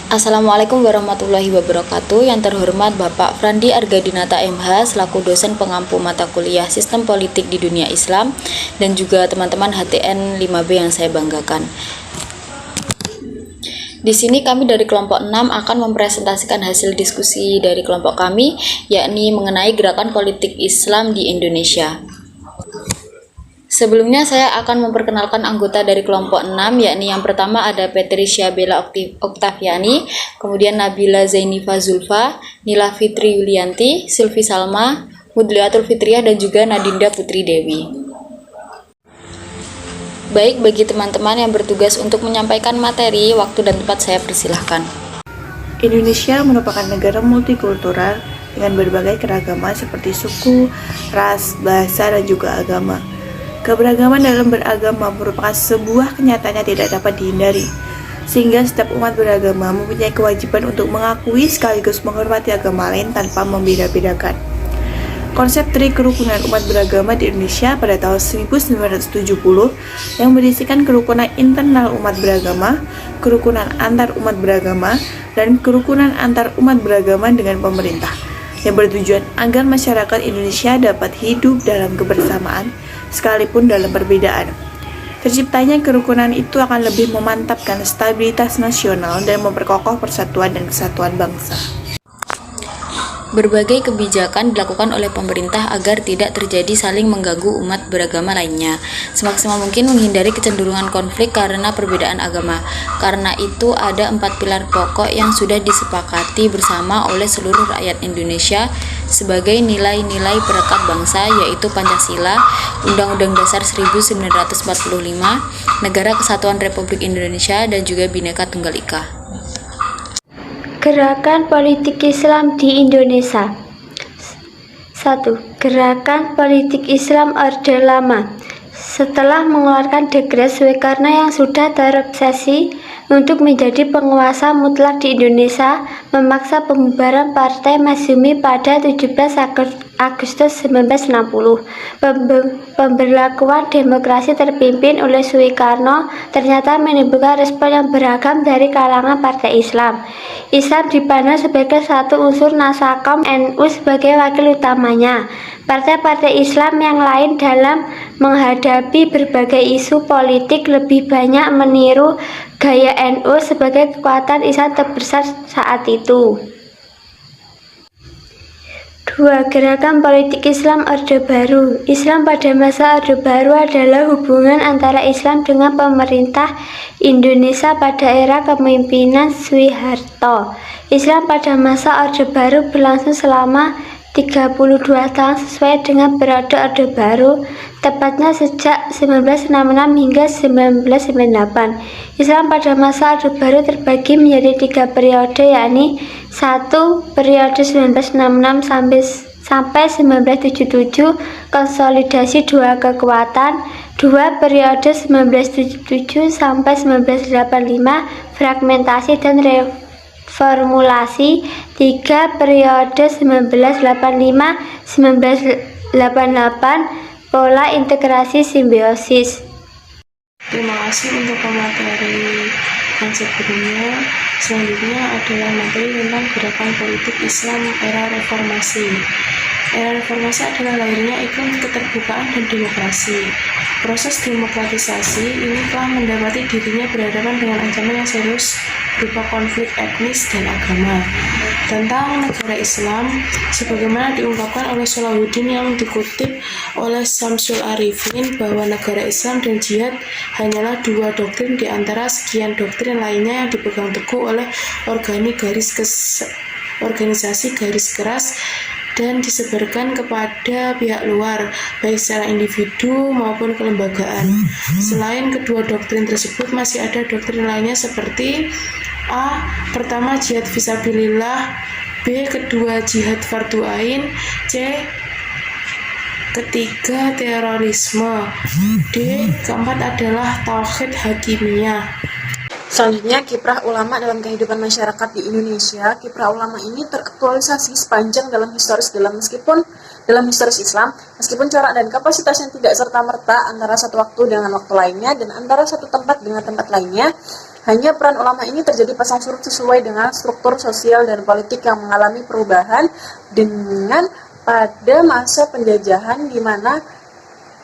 Assalamualaikum warahmatullahi wabarakatuh. Yang terhormat Bapak Frandi Argadinata MH selaku dosen pengampu mata kuliah Sistem Politik di Dunia Islam dan juga teman-teman HTN 5B yang saya banggakan. Di sini kami dari kelompok 6 akan mempresentasikan hasil diskusi dari kelompok kami, yakni mengenai gerakan politik Islam di Indonesia. Sebelumnya saya akan memperkenalkan anggota dari kelompok 6, yakni yang pertama ada Patricia Bella Oktaviani, kemudian Nabila Zainifa Zulfa, Nila Fitri Yulianti, Sylvi Salma, Mudliatul Fitriah, dan juga Nadinda Putri Dewi. Baik, bagi teman-teman yang bertugas untuk menyampaikan materi, waktu dan tempat saya persilahkan. Indonesia merupakan negara multikultural dengan berbagai keragaman seperti suku, ras, bahasa, dan juga agama. Keberagaman dalam beragama merupakan sebuah kenyataan yang tidak dapat dihindari, sehingga setiap umat beragama mempunyai kewajiban untuk mengakui sekaligus menghormati agama lain tanpa membeda-bedakan. Konsep Tri Kerukunan Umat Beragama di Indonesia pada tahun 1970 yang berisikan kerukunan internal umat beragama, kerukunan antar umat beragama, dan kerukunan antar umat beragama dengan pemerintah, yang bertujuan agar masyarakat Indonesia dapat hidup dalam kebersamaan sekalipun dalam perbedaan. Terciptanya kerukunan itu akan lebih memantapkan stabilitas nasional dan memperkokoh persatuan dan kesatuan bangsa. Berbagai kebijakan dilakukan oleh pemerintah agar tidak terjadi saling mengganggu umat beragama lainnya. Semaksimal mungkin menghindari kecenderungan konflik karena perbedaan agama. Karena itu ada 4 pilar pokok yang sudah disepakati bersama oleh seluruh rakyat Indonesia sebagai nilai-nilai perekat bangsa, yaitu Pancasila, Undang-Undang Dasar 1945, Negara Kesatuan Republik Indonesia, dan juga Bhinneka Tunggal Ika. Gerakan politik Islam di Indonesia. 1. Gerakan politik Islam Orde Lama. Setelah mengeluarkan Degres Soekarno yang sudah terobsesi untuk menjadi penguasa mutlak di Indonesia, memaksa pembubaran Partai Masyumi pada 17 Agustus 1960. Pemberlakuan demokrasi terpimpin oleh Soekarno ternyata menimbulkan respon yang beragam dari kalangan partai Islam. Islam dipandang sebagai satu unsur Nasakom, NU sebagai wakil utamanya. Partai-partai Islam yang lain dalam menghadapi berbagai isu politik lebih banyak meniru gaya NU sebagai kekuatan Islam terbesar saat itu. 2. Gerakan politik Islam Orde Baru. Islam pada masa Orde Baru adalah hubungan antara Islam dengan pemerintah Indonesia pada era kepemimpinan Soeharto. Islam pada masa Orde Baru berlangsung selama 32 tahun sesuai dengan periode Orde Baru, tepatnya sejak 1966 hingga 1998. Islam pada masa Orde Baru terbagi menjadi 3 periode, yakni 1. Periode 1966 sampai 1977, konsolidasi 2 kekuatan. 2. Periode 1977 sampai 1985, fragmentasi dan reformulasi. 3. Periode 1985-1988, pola integrasi simbiosis. Terima kasih untuk pemateri yang sebelumnya. Selanjutnya adalah materi tentang gerakan politik Islam era reformasi. Era reformasi adalah lahirnya iklim keterbukaan dan demokrasi. Proses demokratisasi ini telah mendapati dirinya berhadapan dengan ancaman yang serius berupa konflik etnis dan agama. Tentang negara Islam, sebagaimana diungkapkan oleh Salahuddin yang dikutip oleh Syamsul Arifin, bahwa negara Islam dan jihad hanyalah 2 doktrin di antara sekian doktrin lainnya yang dipegang teguh oleh organisasi garis keras dan disebarkan kepada pihak luar, baik secara individu maupun kelembagaan. Selain kedua doktrin tersebut, masih ada doktrin lainnya seperti A. Pertama, jihad fisabilillah. B. Kedua, jihad fardu ain. C. Ketiga, terorisme. D. Keempat adalah tauhid hakimiyah. Selanjutnya, kiprah ulama dalam kehidupan masyarakat di Indonesia. Kiprah ulama ini teraktualisasi sepanjang dalam historis Islam, meskipun corak dan kapasitasnya tidak serta-merta antara satu waktu dengan waktu lainnya dan antara satu tempat dengan tempat lainnya. Hanya peran ulama ini terjadi pasang surut sesuai dengan struktur sosial dan politik yang mengalami perubahan dengan pada masa penjajahan di mana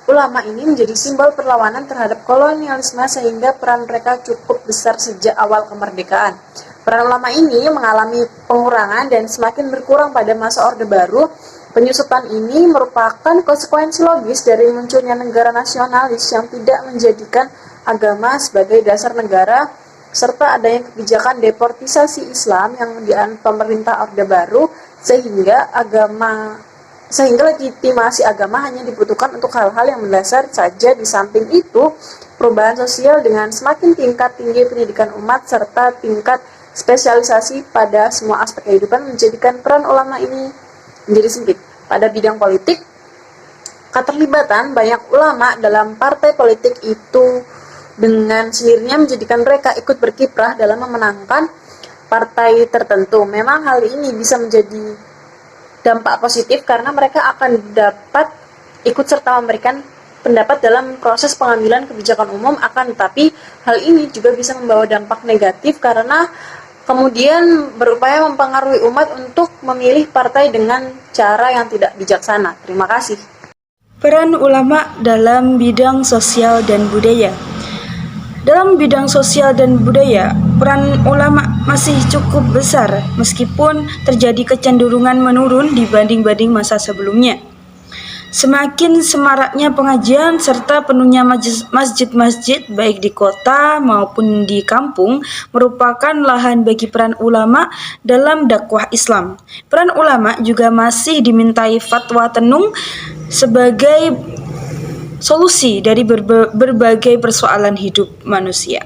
ulama ini menjadi simbol perlawanan terhadap kolonialisme sehingga peran mereka cukup besar sejak awal kemerdekaan. Peran ulama ini mengalami pengurangan dan semakin berkurang pada masa Orde Baru. Penyusutan ini merupakan konsekuensi logis dari munculnya negara nasionalis yang tidak menjadikan agama sebagai dasar negara, serta adanya kebijakan deportisasi Islam yang dianut pemerintah Orde Baru sehingga legitimasi agama hanya dibutuhkan untuk hal-hal yang mendasar saja. Di samping itu, perubahan sosial dengan semakin tingkat tinggi pendidikan umat serta tingkat spesialisasi pada semua aspek kehidupan menjadikan peran ulama ini menjadi sempit. Pada bidang politik, keterlibatan banyak ulama dalam partai politik itu dengan sendirinya menjadikan mereka ikut berkiprah dalam memenangkan partai tertentu. Memang hal ini bisa menjadi dampak positif karena mereka akan dapat ikut serta memberikan pendapat dalam proses pengambilan kebijakan umum, akan tetapi hal ini juga bisa membawa dampak negatif karena kemudian berupaya mempengaruhi umat untuk memilih partai dengan cara yang tidak bijaksana. Terima kasih. Peran ulama dalam bidang sosial dan budaya. Dalam bidang sosial dan budaya, peran ulama masih cukup besar meskipun terjadi kecenderungan menurun dibanding masa sebelumnya. Semakin semaraknya pengajian serta penuhnya masjid-masjid baik di kota maupun di kampung merupakan lahan bagi peran ulama dalam dakwah Islam. Peran ulama juga masih dimintai fatwa tenung sebagai solusi dari berbagai persoalan hidup manusia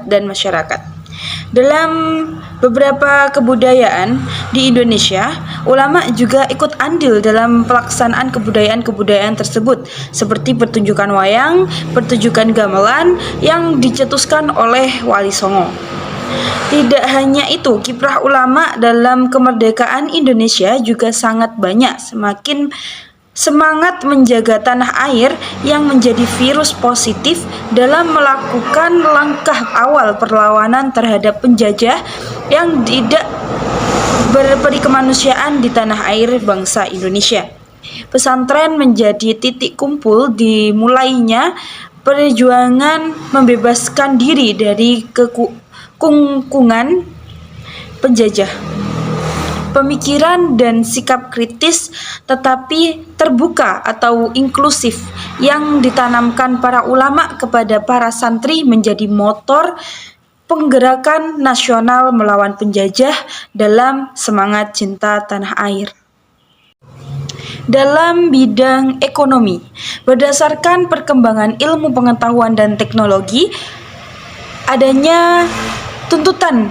dan masyarakat. Dalam beberapa kebudayaan di Indonesia, ulama juga ikut andil dalam pelaksanaan kebudayaan tersebut, seperti pertunjukan wayang, pertunjukan gamelan yang dicetuskan oleh Wali Songo. Tidak hanya itu, kiprah ulama dalam kemerdekaan Indonesia juga sangat banyak. Semakin semangat menjaga tanah air yang menjadi virus positif dalam melakukan langkah awal perlawanan terhadap penjajah yang tidak berperi kemanusiaan di tanah air bangsa Indonesia. Pesantren menjadi titik kumpul dimulainya perjuangan membebaskan diri dari kekungkungan penjajah. Pemikiran dan sikap kritis tetapi terbuka atau inklusif yang ditanamkan para ulama kepada para santri menjadi motor penggerakan nasional melawan penjajah dalam semangat cinta tanah air. Dalam bidang ekonomi, berdasarkan perkembangan ilmu pengetahuan dan teknologi, adanya tuntutan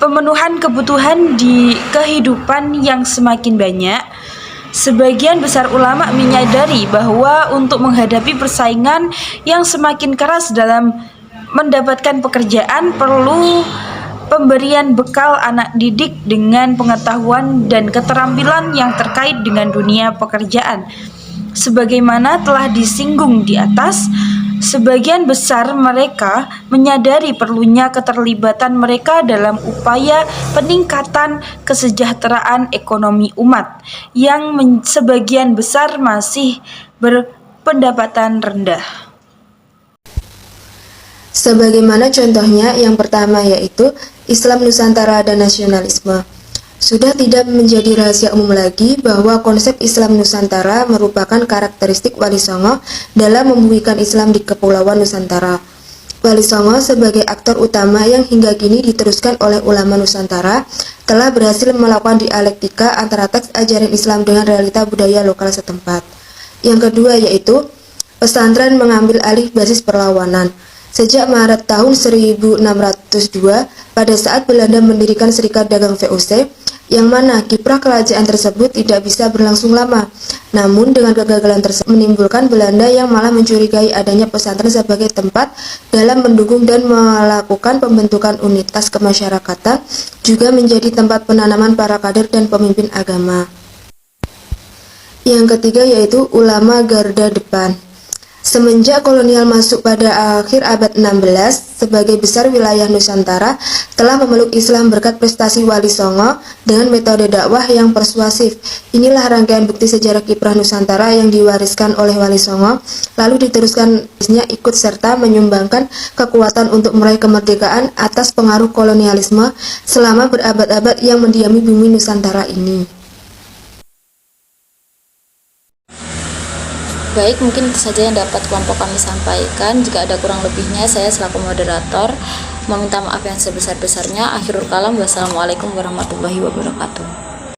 pemenuhan kebutuhan di kehidupan yang semakin banyak, sebagian besar ulama menyadari bahwa untuk menghadapi persaingan yang semakin keras dalam mendapatkan pekerjaan perlu pemberian bekal anak didik dengan pengetahuan dan keterampilan yang terkait dengan dunia pekerjaan. Sebagaimana telah disinggung di atas, sebagian besar mereka menyadari perlunya keterlibatan mereka dalam upaya peningkatan kesejahteraan ekonomi umat yang sebagian besar masih berpendapatan rendah. Sebagaimana contohnya yang pertama yaitu Islam Nusantara dan nasionalisme. Sudah tidak menjadi rahasia umum lagi bahwa konsep Islam Nusantara merupakan karakteristik Wali Songo dalam membumikan Islam di Kepulauan Nusantara. Wali Songo sebagai aktor utama yang hingga kini diteruskan oleh ulama Nusantara telah berhasil melakukan dialektika antara teks ajaran Islam dengan realita budaya lokal setempat. Yang kedua yaitu pesantren mengambil alih basis perlawanan. Sejak Maret tahun 1602, pada saat Belanda mendirikan Serikat Dagang VOC, yang mana kiprah kerajaan tersebut tidak bisa berlangsung lama. Namun dengan kegagalan tersebut menimbulkan Belanda yang malah mencurigai adanya pesantren sebagai tempat dalam mendukung dan melakukan pembentukan unitas kemasyarakatan, juga menjadi tempat penanaman para kader dan pemimpin agama. Yang ketiga yaitu ulama garda depan. Semenjak kolonial masuk pada akhir abad 16, sebagai besar wilayah Nusantara telah memeluk Islam berkat prestasi Wali Songo dengan metode dakwah yang persuasif. Inilah rangkaian bukti sejarah kiprah Nusantara yang diwariskan oleh Wali Songo, lalu diteruskan ikut serta menyumbangkan kekuatan untuk meraih kemerdekaan atas pengaruh kolonialisme selama berabad-abad yang mendiami bumi Nusantara ini. Baik, mungkin itu saja yang dapat kelompok kami sampaikan. Jika ada kurang lebihnya, saya selaku moderator meminta maaf yang sebesar-besarnya. Akhirul kalam, wassalamualaikum warahmatullahi wabarakatuh.